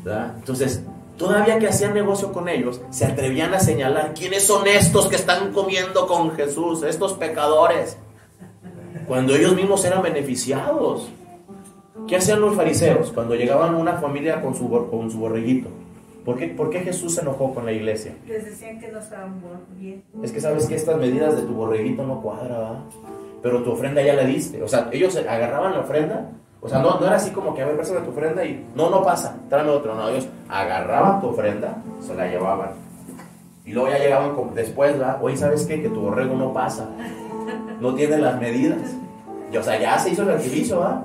Speaker 1: ¿verdad? Entonces, todavía que hacían negocio con ellos, se atrevían a señalar: ¿quiénes son estos que están comiendo con Jesús? Estos pecadores. Cuando ellos mismos eran beneficiados. ¿Qué hacían los fariseos cuando llegaban una familia con su borreguito? ¿Por qué Jesús se enojó con la iglesia?
Speaker 2: Les decían que no estaban bien.
Speaker 1: Es que sabes que estas medidas de tu borreguito no cuadran, ¿verdad? Pero tu ofrenda ya la diste. O sea, ellos agarraban la ofrenda. O sea, no era así como que: a ver, préstame tu ofrenda y no pasa, tráeme otro. No, ellos agarraban tu ofrenda, se la llevaban. Y luego ya llegaban después, ¿verdad? Oye, ¿sabes qué? Que tu borrego no pasa. No tiene las medidas. Y, o sea, ya se hizo el servicio, ¿verdad?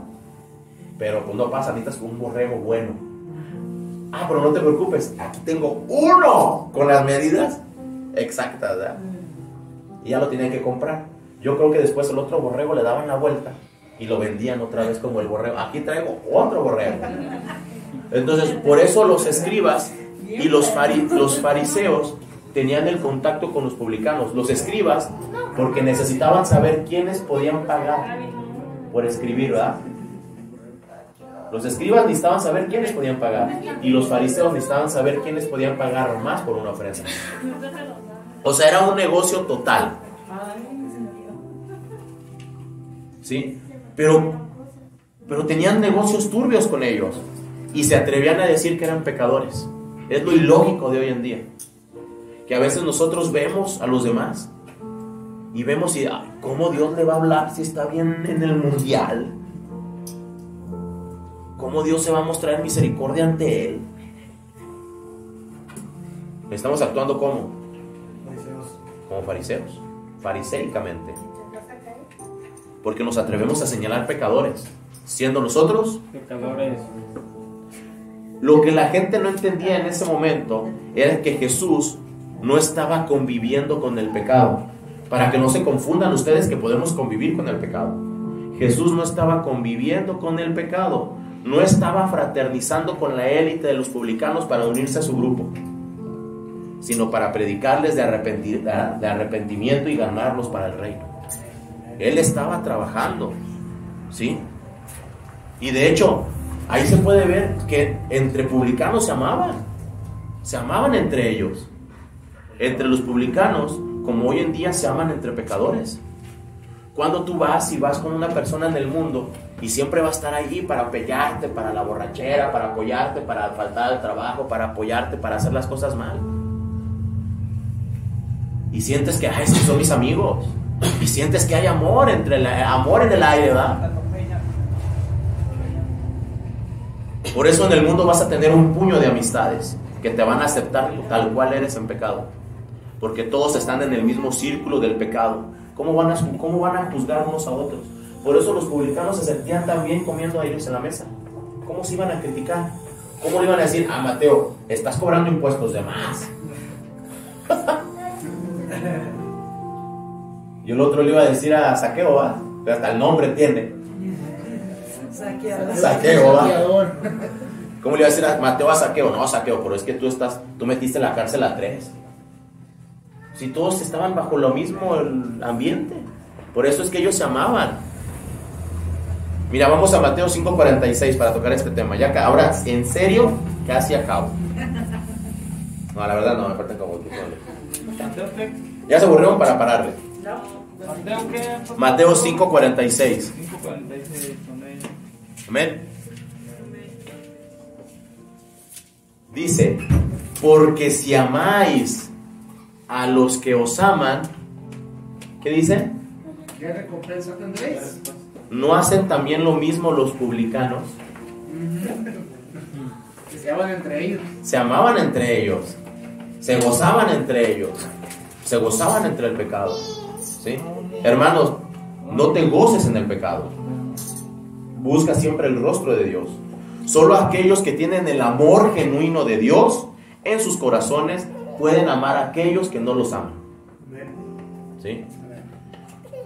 Speaker 1: Pero pues no pasa, necesitas un borrego bueno. Ah, pero no te preocupes, aquí tengo uno con las medidas exactas, ¿verdad? Y ya lo tenían que comprar. Yo creo que después el otro borrego le daban la vuelta y lo vendían otra vez como el borrego. Aquí traigo otro borrego. Entonces, por eso los escribas y los fariseos tenían el contacto con los publicanos. Los escribas porque necesitaban saber quiénes podían pagar por escribir, ¿verdad? Los escribas necesitaban saber quiénes podían pagar. Y los fariseos necesitaban saber quiénes podían pagar más por una ofrenda. O sea, era un negocio total. ¿Sí? Pero tenían negocios turbios con ellos. Y se atrevían a decir que eran pecadores. Es lo ilógico de hoy en día. Que a veces nosotros vemos a los demás y vemos y ¿cómo Dios le va a hablar si está bien en el mundial? ¿Cómo Dios se va a mostrar misericordia ante él? Estamos actuando como fariseos, fariseicamente, porque nos atrevemos a señalar pecadores, siendo nosotros
Speaker 3: pecadores.
Speaker 1: Lo que la gente no entendía en ese momento era que Jesús no estaba conviviendo con el pecado. Para que no se confundan ustedes que podemos convivir con el pecado. Jesús no estaba conviviendo con el pecado. No estaba fraternizando con la élite de los publicanos para unirse a su grupo, sino para predicarles de arrepentimiento y ganarlos para el reino. Él estaba trabajando, ¿sí? Y de hecho, ahí se puede ver que entre publicanos se amaban entre ellos. Entre los publicanos, como hoy en día se aman entre pecadores. Cuando tú vas con una persona en el mundo y siempre va a estar allí para apoyarte, para la borrachera, para apoyarte, para faltar al trabajo, para apoyarte, para hacer las cosas mal. Y sientes que esos son mis amigos. Y sientes que hay amor en el aire, ¿verdad? Por eso en el mundo vas a tener un puño de amistades que te van a aceptar tal cual eres en pecado. Porque todos están en el mismo círculo del pecado. ¿Cómo van a juzgar unos a otros? Por eso los publicanos se sentían tan bien comiendo a ellos en la mesa. ¿Cómo se iban a criticar? ¿Cómo le iban a decir a Mateo, estás cobrando impuestos de más? Y el otro le iba a decir a Zaqueo, ¿va? Pero hasta el nombre entiende. Zaqueo, ¿va? ¿Cómo le iba a decir a Mateo a Zaqueo? No, Zaqueo, pero es que tú metiste en la cárcel a 3. Si todos estaban bajo lo mismo ambiente. Por eso es que ellos se amaban. Mira, vamos a Mateo 5:46 para tocar este tema. Ya ahora, en serio, casi acabo. No, la verdad no, me faltan como... Ya se aburrieron para pararle. Mateo 5:46. Amén. Dice, porque si amáis a los que os aman, ¿qué dice?
Speaker 5: ¿Qué recompensa tendréis?
Speaker 1: ¿No hacen también lo mismo los publicanos?
Speaker 5: Que se aman entre ellos.
Speaker 1: Se amaban entre ellos, se gozaban entre ellos, se gozaban entre el pecado. ¿Sí? Hermanos, no te goces en el pecado. Busca siempre el rostro de Dios. Solo aquellos que tienen el amor genuino de Dios en sus corazones pueden amar a aquellos que no los aman. ¿Sí?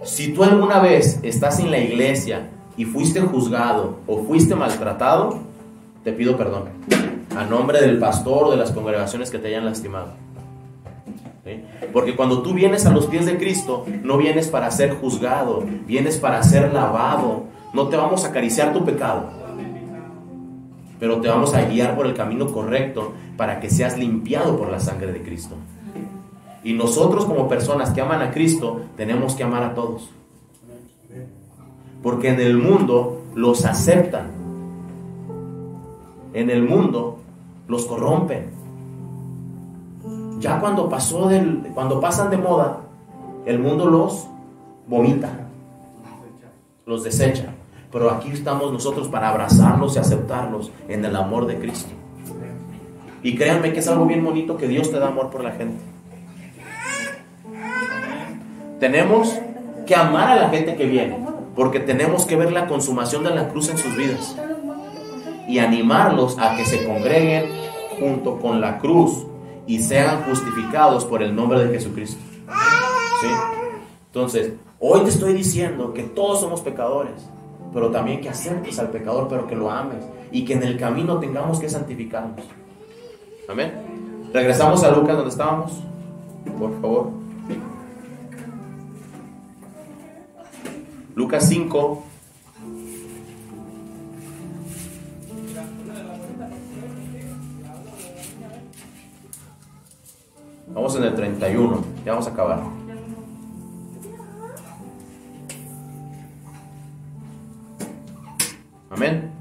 Speaker 1: Si tú alguna vez estás en la iglesia y fuiste juzgado o fuiste maltratado, te pido perdón a nombre del pastor o de las congregaciones que te hayan lastimado. ¿Sí? Porque cuando tú vienes a los pies de Cristo, no vienes para ser juzgado, vienes para ser lavado. No te vamos a acariciar tu pecado, pero te vamos a guiar por el camino correcto para que seas limpiado por la sangre de Cristo. Y nosotros como personas que aman a Cristo tenemos que amar a todos, porque en el mundo los aceptan, en el mundo los corrompen. Ya cuando pasan de moda, el mundo los vomita, los desecha. Pero aquí estamos nosotros para abrazarlos y aceptarlos en el amor de Cristo. Y créanme que es algo bien bonito que Dios te da amor por la gente. Tenemos que amar a la gente que viene, porque tenemos que ver la consumación de la cruz en sus vidas y animarlos a que se congreguen junto con la cruz y sean justificados por el nombre de Jesucristo. ¿Sí? Entonces, hoy te estoy diciendo que todos somos pecadores, pero también que aceptes al pecador, pero que lo ames y que en el camino tengamos que santificarnos. Amén. Regresamos a Lucas donde estábamos, por favor. Lucas 5. Vamos en el 31. Ya vamos a acabar. Amén.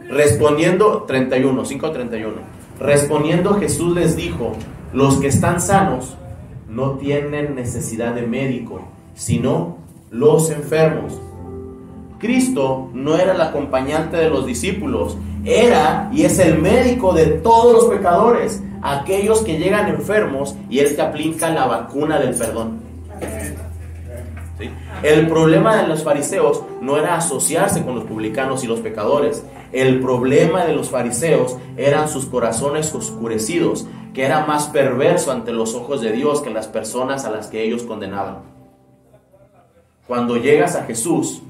Speaker 1: Respondiendo, 31, 5:31. Respondiendo Jesús les dijo: los que están sanos no tienen necesidad de médico, sino los enfermos. Cristo no era el acompañante de los discípulos, era y es el médico de todos los pecadores, aquellos que llegan enfermos, y Él te aplica la vacuna del perdón. ¿Sí? El problema de los fariseos no era asociarse con los publicanos y los pecadores. El problema de los fariseos eran sus corazones oscurecidos, que era más perverso ante los ojos de Dios que las personas a las que ellos condenaban. Cuando llegas a Jesús,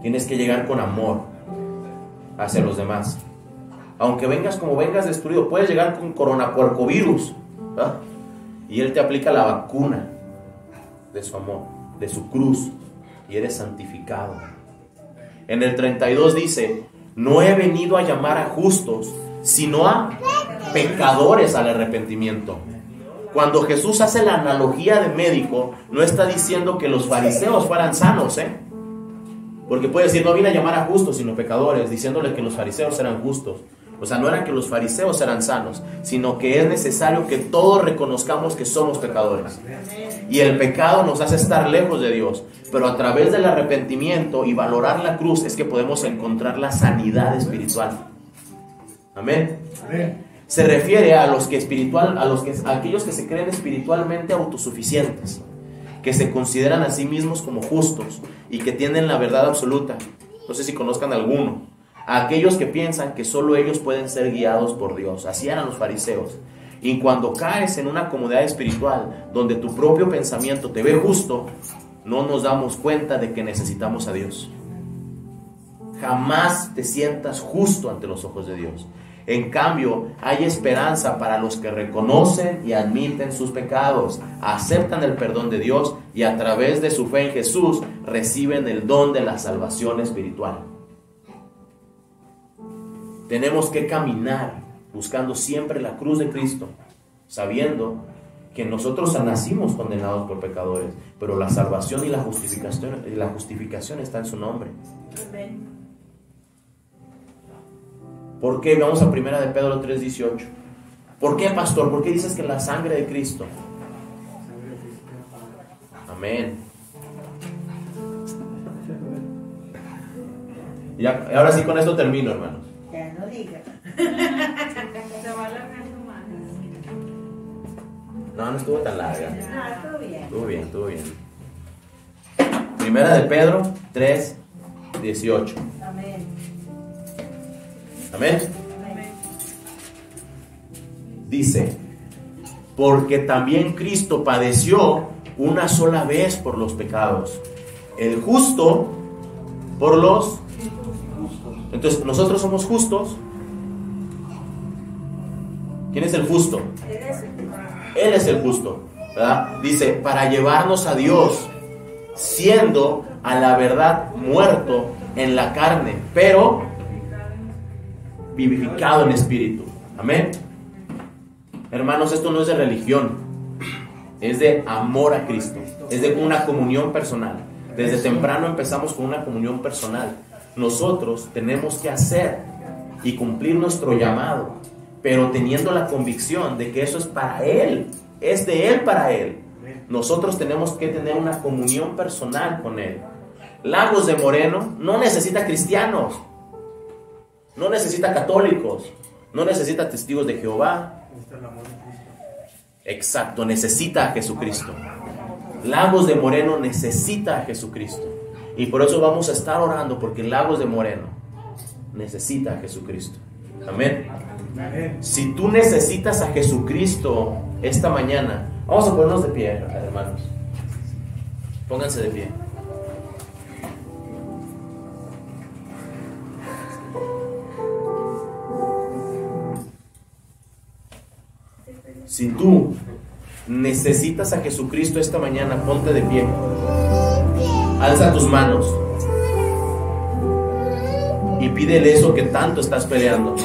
Speaker 1: tienes que llegar con amor hacia los demás. Aunque vengas como vengas destruido, puedes llegar con coronapuercovirus, ¿verdad? Y Él te aplica la vacuna de su amor, de su cruz, y eres santificado. En el 32 dice: no he venido a llamar a justos, sino a pecadores al arrepentimiento. Cuando Jesús hace la analogía de médico, no está diciendo que los fariseos fueran sanos, porque puede decir: no vine a llamar a justos, sino pecadores, diciéndole que los fariseos eran justos. O sea, no era que los fariseos eran sanos, sino que es necesario que todos reconozcamos que somos pecadores. Y el pecado nos hace estar lejos de Dios. Pero a través del arrepentimiento y valorar la cruz es que podemos encontrar la sanidad espiritual. Amén. Se refiere a los que a aquellos que se creen espiritualmente autosuficientes, que se consideran a sí mismos como justos y que tienen la verdad absoluta. No sé si conozcan alguno. A aquellos que piensan que solo ellos pueden ser guiados por Dios. Así eran los fariseos. Y cuando caes en una comodidad espiritual donde tu propio pensamiento te ve justo, no nos damos cuenta de que necesitamos a Dios. Jamás te sientas justo ante los ojos de Dios. En cambio, hay esperanza para los que reconocen y admiten sus pecados, aceptan el perdón de Dios y a través de su fe en Jesús reciben el don de la salvación espiritual. Tenemos que caminar buscando siempre la cruz de Cristo, sabiendo que nosotros nacimos condenados por pecadores, pero la salvación y la justificación está en su nombre. ¿Por qué? Vamos a 1 de Pedro 3:18. ¿Por qué, pastor? ¿Por qué dices que la sangre de Cristo? Amén. Ya, ahora sí, con esto termino, hermanos.
Speaker 2: Ya no digas.
Speaker 4: Se va alargando más.
Speaker 1: No estuvo tan larga.
Speaker 2: Ah, todo bien.
Speaker 1: Estuvo bien. 1 de Pedro 3:18.
Speaker 2: Amén.
Speaker 1: Amén. Dice: porque también Cristo padeció una sola vez por los pecados, el justo por los... Entonces, nosotros somos justos. ¿Quién es el justo? Él es el justo, ¿verdad? Dice: para llevarnos a Dios, siendo a la verdad muerto en la carne, pero vivificado en espíritu. Amén. Hermanos, esto no es de religión, es de amor a Cristo, es de una comunión personal. Desde temprano empezamos con una comunión personal. Nosotros tenemos que hacer y cumplir nuestro llamado, pero teniendo la convicción de que eso es para Él, es de Él para Él. Nosotros tenemos que tener una comunión personal con Él. Lagos de Moreno no necesita cristianos, no necesita católicos, no necesita testigos de Jehová. Exacto, necesita a Jesucristo. Lagos de Moreno necesita a Jesucristo. Y por eso vamos a estar orando, porque Lagos de Moreno necesita a Jesucristo. Amén. Si tú necesitas a Jesucristo esta mañana, vamos a ponernos de pie, hermanos. Pónganse de pie. Si tú necesitas a Jesucristo esta mañana, ponte de pie. Alza tus manos y pídele eso que tanto estás peleando.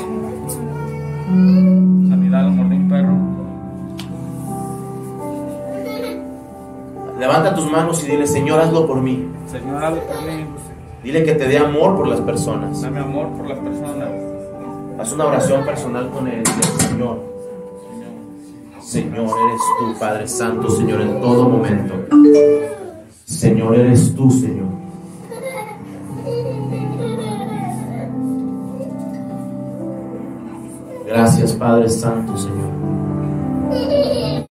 Speaker 3: Sanidad, amor de un perro.
Speaker 1: Levanta tus manos y dile: Señor, hazlo por mí.
Speaker 3: Señor, hazlo por mí.
Speaker 1: Dile que te dé amor por las personas.
Speaker 3: Dame amor por las personas.
Speaker 1: Haz una oración personal con Él. Dile: Señor, Señor, eres tú, Padre Santo, Señor, en todo momento. Señor, eres tú, Señor. Gracias, Padre Santo, Señor.